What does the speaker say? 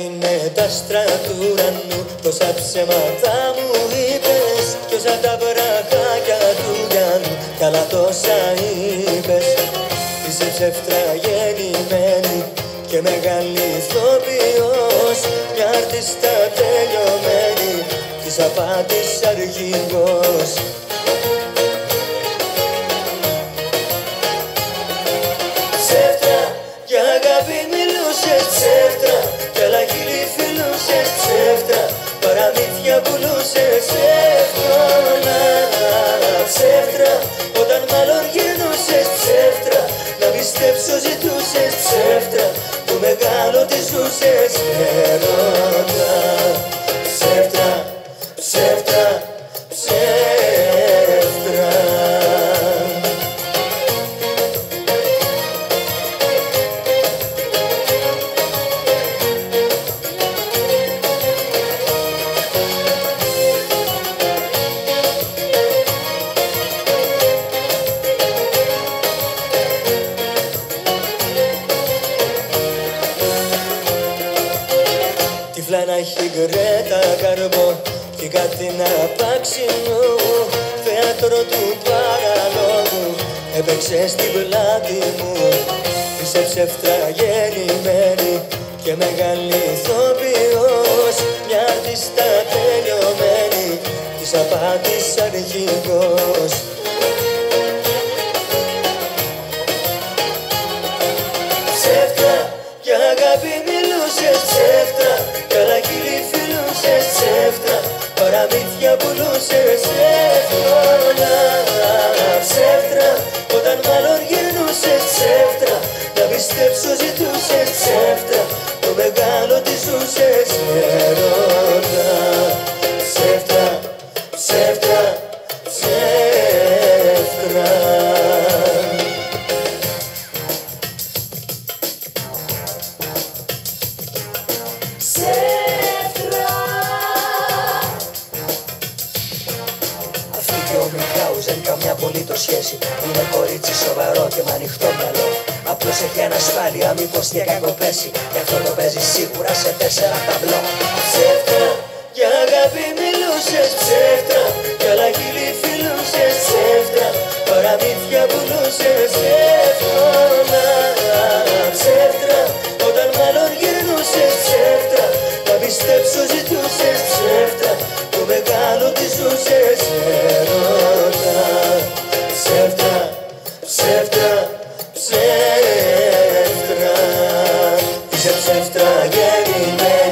είναι τα άστρα του ουρανού, τόσα ψέματα μου είπες, κι όσα τα βραχάκια του Γιάννου, καλά τόσα είπες. Είσαι ψεύτρα γεννημένη και μεγάλη ηθοποιός, μια αρτίστα τελειωμένη, της απάτης αρχηγός. Ψεύτρα, για αγάπη μιλούσες, ψεύτρα, κι άλλα χείλη φιλούσες, ψεύτρα, παραμύθια πουλούσες εύκολα. Ψεύτρα, όταν μάλλον γυρνούσες, ψεύτρα, να πιστέψω ζητούσες, ψεύτρα, που μεγάλο τη ζούσες έρωτα. Ψεύτρα, ψεύτρα, ψεύτρα. Τυφλά να έχει γκρέτα καρμπό και κάτι να πάξινο, θέατρο του παραλόγου έπαιξε στην πλάτη μου. Είσαι ψεύτρα γεννημένη και μεγάλη ηθοποιός, μια αρτίστα τελειωμένη, της απάτης αρχηγός. Ψεύτρα, για αγάπη μιλούσες, ψεύτρα, κι άλλα χείλη φιλούσες, ψεύτρα, παραμύθια πουλούσες εύκολα. Ψεύτρα, όταν μάλλον γυρνούσες, ψεύτρα, να πιστέψω ζητούσες, ψεύτρα, το μεγάλο τη ζούσες έρωτα. Ψεύτρα, ψεύτρα, ψεύτρα. Αυτή και ο Μιχάουζεν καμιά απολύτως σχέση. Είναι κορίτσι σοβαρό και με ανοιχτό μυαλό. Απλώς έχει ανασφάλεια μήπως και κακό πέσει, γι' αυτό το παίζει σίγουρα σε 4 ταμπλό. Ψεύτρα, για αγάπη μιλούσες, ψεύτρα, κι άλλα χείλη φιλούσες, ψεύτρα, παραμύθια πουλούσες εύκολα. Ψεύτρα, όταν μάλλον γυρνούσες, ψεύτρα, να πιστέψω ζητούσες, ψεύτρα, το μεγάλο τη ζούσες έρωτα. Ψεύτρα, ψεύτρα, ψεύτρα. Είσαι ψεύτρα γεννημένη